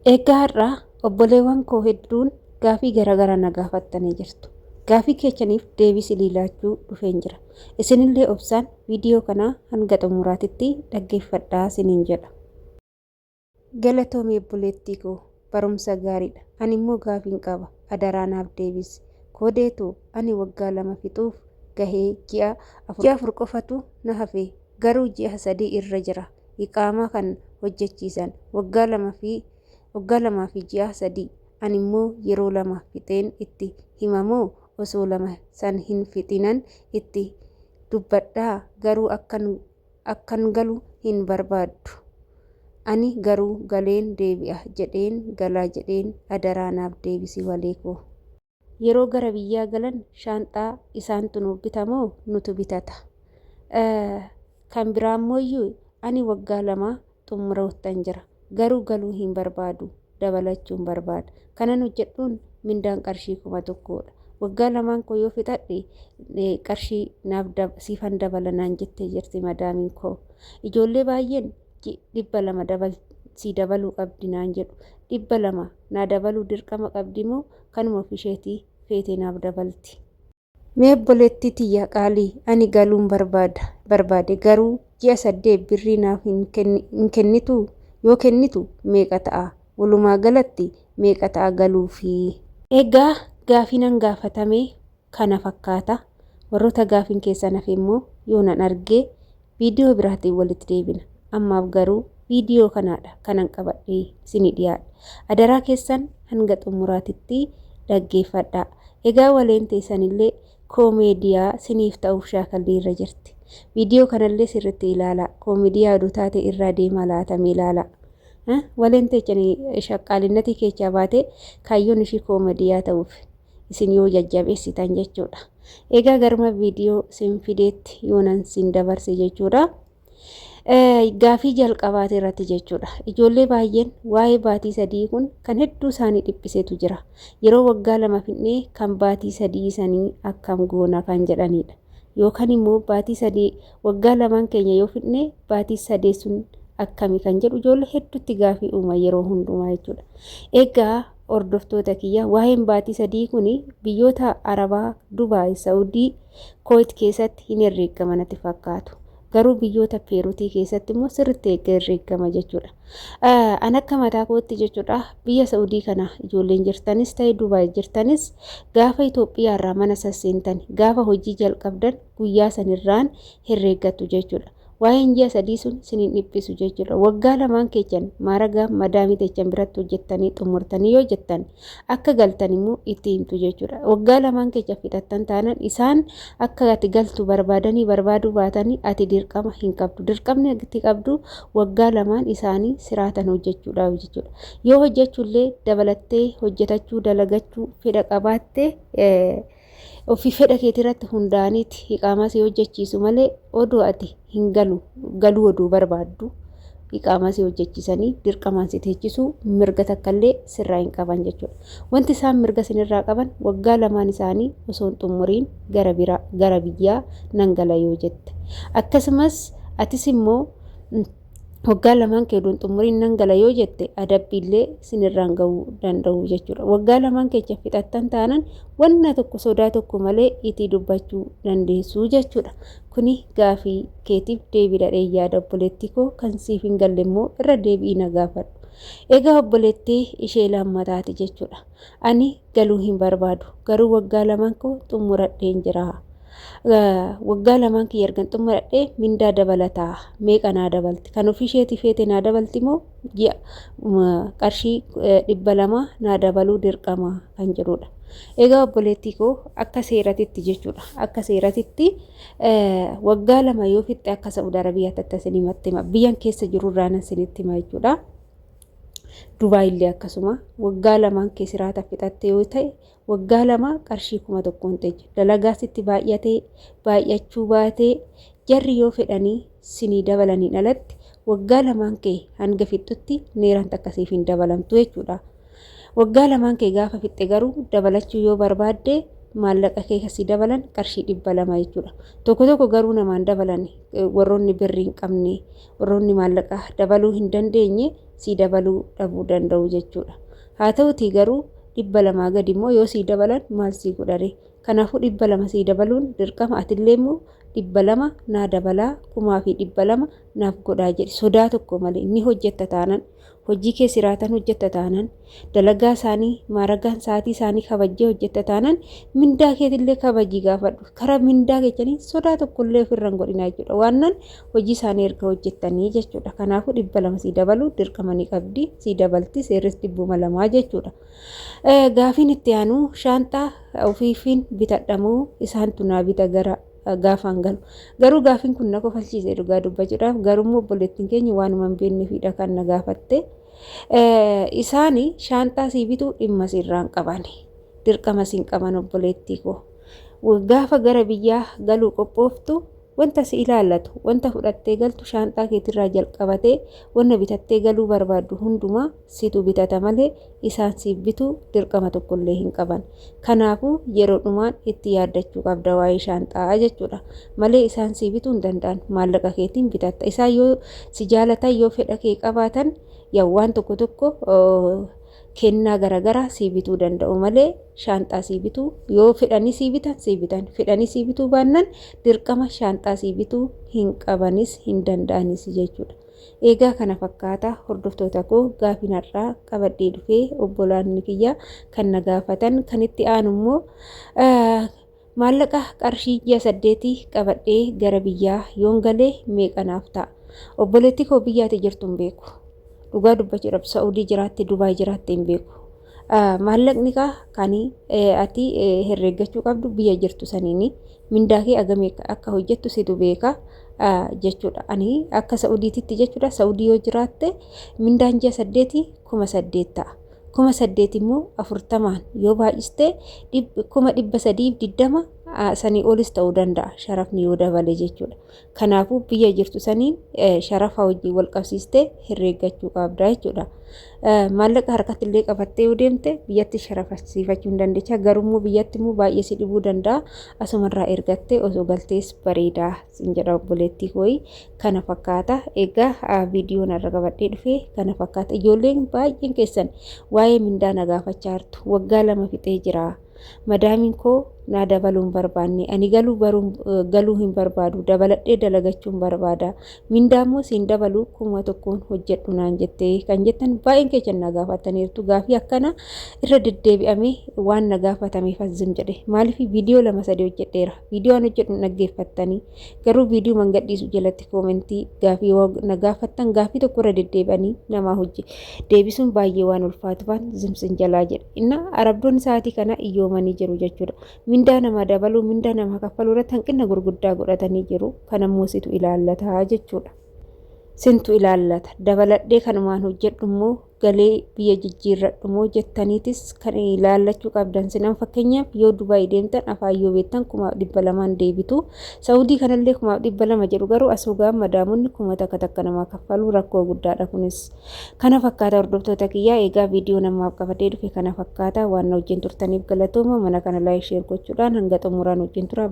Egaa har'aa obboleewwan koo hedduun gaafii garaagaraa na gaafattanii jirtu. Gaafii keessaniif deebii laachuu dhufeen jira. Isinillee obsaan viidiyoo kanaa hanga xumuraatitti dhaggeeffadhaa isiniin jedha. Galatoomii obboleettii koo barumsa gaariidha. Ani immoo gaafiin qaba. Adaraa naaf deebisi. Koodeetu ani waggaa 2 fixuuf gahee ji'a 4 qofatu na hafe garuu ji'a 3 irra jira. Iqaamaa kan hojjechiisan waggaa 2 fi ji'a 3 ani immoo yeroo 2 fixeen itti himamoo osoo 2 san hin fixinan itti dubbadhaa garuu akkan galu hin barbaaddu. Ani garuu galeen deebi'a jedheen galaa jedheen adaraa naaf deebisi walee koo. Yeroo gara biyyaa galan shaanxaa isaantu nu bitamoo nutu bitata. Kan biraammoo ani waggaa 2 xumuroottan jira. Garuu galuu hin barbaadu dabalachuun barbaada. Kanan hojjedhuun mindaan qarshii 1,000dha. Waggaa 2 koo yoo fixadhe qarshii naaf siifan dabala naan jettee jirti madaamiin koo. Ijoollee baay'een 200 si dabaluu qabdi naan jedhu. 200 naa dabaluu dirqama qabdi moo kanuma ofisheetii feetee naaf dabalti. Mee obboleettii tiyya qaalii ani galuun barbaade garuu ji'a 8 birrii naaf hin kennitu yoo kennitu meeqa ta'a? Walumaa galatti meeqa ta'a galuufi? Egaa gaafiin gaafatame kana fakkaata. Warroota gaafiin keessan hafe immoo yoo nan argee viidiyoo biraatiin walitti deebina. Ammaaf garuu viidiyoo kanaadha kanan qabadhee isinii dhiyaadha. Adaraa keessan hanga xumuraatitti dhaggeeffadhaa. Egaa waleen teessanillee koomeediyaa siniif ta'uuf shaakallii irra jirti. Viidiyoo kanallee sirriitti ilaalaa. Koomeediyaa aduu taate irraa deemaa laatamee ilaalaa. Waleen teessanii shaqqaalinnatii keessaa baatee kaayyoon ishii koomeediyaa ta'uuf isin yoo jajjabeessitan jechuudha. Egaa garma viidiyoo sin fideetti yoonan sin dabarse jechuudha. Gaafii jalqabaate irratti jechuudha. Ijoollee baay'een waa'ee baatii 3 kun kan hedduu isaanii dhiphisetu jira. Yeroo waggaa 2 fixnee kan baatii 3 sanii akkam goona kan jedhanidha. Yookaan immoo baatii 3 waggaa 2 keenya yoo fixnee baatii 3 sun akkami kan jedhu ijoollee hedduutti gaafii uuma yeroo hundumaa jechuudha. Egaa hordoftoota kiyya waa'een baatii 3 kun biyyoota Arabaa, Dubaay, Saawudii, Kuwait keessatti hin herreegamanatti fakkaatu. Garuu biyyoota Peeruutii keessatti immoo sirriitti herreegama jechuudha. An akka mataa kootti jechuudha biyya Saawudii kana ijoolleen jirtanis ta'e Dubaay jirtanis gaafa Itoophiyaa irraa mana sasseentan gaafa hojii jalqabdan guyyaa sanirraan herreeggatu jechuudha. Waa'een ji'a 3 sun sinin dhiphisu jechuudha. Waggaa 2 keessan maaragaa madaamii teessan biratti hojjettanii xumurtanii yoo jettan akka galtan immoo itti himtu jechuudha. Waggaa 2 keessa fixattan taanan isaan akka ati galtu barbaaduu baatanii ati dirqama hin qabdu. Dirqamni ati qabdu waggaa 2 isaanii siraatan hojjechuudhaaf jechuudha. Yoo hojjechuullee dabalattee hojjetachuu dalagachuu fedha qabaatte ofii fedha keetirratti hundaaniiti iqaamaa si hojjechiisu malee oduu ati hin galuu oduu barbaaddu iqaamaa si hojjechiisanii dirqamaan si teechisuu mirga takkallee sirraa hin qaban jechuudha. Wanti isaan mirga sinirraa qaban waggaa 2 isaanii osoo hin xumuriin gara biyyaa nan gala yoo jette. Akkasumas atis immoo waggaa 2 keeduun xumuriin nan gala yoo jette adabbiillee sinirraan gahuu danda'u jechuudha. Waggaa 2 keessa fixattan taanan wanna tokko sodaa tokko malee itti dubbachuu dandeessu jechuudha. Kuni gaafii keetiif deebiidha yaada obboleettii koo kan siif hin galle immoo irra deebii na gaafadhu. Egaa obboleettii ishee lammataati jechuudha. Ani galuu hin barbaadu garuu waggaa 2 koo xumuradheen jira. Waggaa 2 kiyya ergan xumuradhee mindaa dabalataa meeqa naa dabalti kan ofisheetii feete naa dabalti moo ji'a qarshii 200 naa dabaluu dirqama kan jedhudha. Egaa obboleettii koo akka seeratitti jechuudha. Akka seeratitti waggaa 2 yoo fixxe akka Saudi Arabiyaatti tattasinimatti hima. Biyyan keessa jiru irraanan sinitti hima jechuudha. Dubaayillee akkasuma waggaa 2 keessiraata fixatte yoo ta'e waggaa 2 qarshii 1,000 ta'e dalagaa sitti baay'achuu baatee jarri yoo fedhanii sinii dabalanii alatti waggaa 2 kee hanga fixutti neeraan akkasiif hin dabalamtu jechuudha. Waggaa 2 kee gaafa fixxe garuu dabalachuu yoo barbaadde maallaqa kee kasii dabalan qarshii 200 jechuudha. Tokko garuu namaan dabalan warroonni birrii hin qabne warroonni maallaqa dabaluu hin dandeenye sii dabaluu dhabuu danda'u jechuudha. Haa ta'utii garuu 200 gadi immoo yoo sii dabalan maal sii godhare? Kanaafuu 200 sii dabaluun dirqama. Atillee immoo 200 naa dabalaa 1200 naaf godhaa jedhi sodaa tokko malee. Inni hojjetta taanaan hojii kee siraatan hojjetta taanaan dalagaa isaanii maaragaan sa'aatii isaanii kabajjee hojjetta taanaan mindaa keetillee kabajii gaafadhu. Karaa mindaa keechanii sodaa tokkollee ofirra hin godhinaa jechuudha. Waannan hojii isaanii erga hojjettanii jechuudha. Kanaafuu 200 sii dabaluu dirqama ni qabdi. Sii dabalti seerris 200 jechuudha. Gaafiin itti aanu shaanxaa ofiifiin bitadhamuu isaantu naa bita gara gaafaan galu. Garuu gaafiin kun na kofalchiisee dhugaa dubbachuudhaaf garuu obboleettiin keenya waanuma hin beekneefidha kan na gaafatte. Isaanii shaanxaa sii bituu dhimma sirraan qaban dirqama siin qaban obboleettii koo. Gaafa gara biyyaa galuu qophooftu wanta si ilaallatu wanta fudhattee galtu shaanxaa keetirraa jalqabatee wanta bitattee galuu barbaaddu hundumaa situ bitata malee isaan siif bituu dirqama tokkollee hin qaban. Kanaafuu yeroo dhumaan itti yaaddachuu qabda waa'ee shaanxaa jechuudha. Malee isaan siif bituu hin danda'an maallaqa keetiin bitatta. Isaan yoo si jaalatan yoo fedha kee qabaatan yaa waan tokko kennaa garagaraa sii bituu danda'u malee shaanxaa sii bituu yoo fedhanii sii bitan sii bitan fedhanii sii bituu baannan dirqama shaanxaa sii bituu hin qabanis hin danda'anis jechuudha. Egaa kana fakkaata hordoftoota koo gaafiin har'aa qabadhee dhufee obbolaanni kiyya kan na gaafatan kan itti aanu immoo maallaqa qarshii 8 qabadhee gara biyyaa yoon galee meeqanaaf ta'a? Obboleettii koo biyyaatti jirtu hin beeku. Dhugaa dubbachuudhaaf Saa'udii jiraatte Dubaay jiraatte hin beeku. Maallaqni kan ati herreeggachuu qabdu biyya jirtu saniini mindaa kee agamee akka hojjettu situ beeka jechuudha. Ani akka Saa'udiitti jechuudha. Saa'udii yoo jiraatte mindaan 8 8,000 ta'a. 8,000 immoo 40 yoo baay'iste 320 sanii olis ta'uu danda'a sharafni yoo dabale jechuudha. Kanaafuu biyya jirtu saniin sharafa hojii wal qabsiistee herreeggachuu qabda jechuudha. Maallaqa harkatti illee qabattee yoo deemte biyyatti sharafsiifachuu hin dandeecha. Garuu biyyatti immoo baay'ee si dhibuu danda'a. Asumarraa ergattee osoo galtees bareedaa sin jedha obboleettii kooyi. Kana fakkaata. Egaa viidiyoon irra qabadhee dhufee kana fakkaata. Ijoolleen baay'een keessan waa'ee mindaa na gaafachaa jirtu. Waggaa 2 fixee jira. Madaamiin koo naa dabaluun barbaanne ani galuu hin barbaadu dabaladhee dalagachuun barbaada mindaa immoo siin dabaluu 1,000 hojjedhu naan jettee kan jettan baay'een keessa na gaafataniirtu. Gaafii akkana irra deddeebi'amee waan na gaafatameef azim jedhe maaliif viidiyoo 2-3 hojjedheera. Viidiyoo an hojjedhu dhaggeeffattanii garuu viidiyoo man gadhiisu jalatti koomentii gaafii na gaafattan gaafii tokko irra deddeebi'anii namaa hojje deebisuun baay'ee waan ulfaatuufan zimsin jalaa jedhe. Inna arabdoonni sa'aatii kana iyyoomanii jiru jechuudha. Mindaa nama dabaluu mindaa nama kaffaluu irratti hanqina gurguddaa godhatanii jiru. Kanammoo situ ilaallata jechuudha. Sintu ilaallata dabaladhee kanumaan hojjedhu immoo galee biyya jijjiirradhu immoo jettaniitis kan ilaallachuu qabdan. Sinan fakkeenyaaf yoo Dubaay deemtan afaan yoo beektan 200 deebitu. Saa'udii kanallee 200 jedhu garuu asuugaan madaamonni 1,000 namaa kaffaluu rakkoo guddaadha kunis. Kana fakkaata hordoftoota kiyyaa. Egaa viidiyoo namaaf qabadhee dhufe kana fakkaata. Waan wajjin turtaniif galatooma. Mana kana laayik sheer gochuudhaan hanga xumuraan wajjin tura.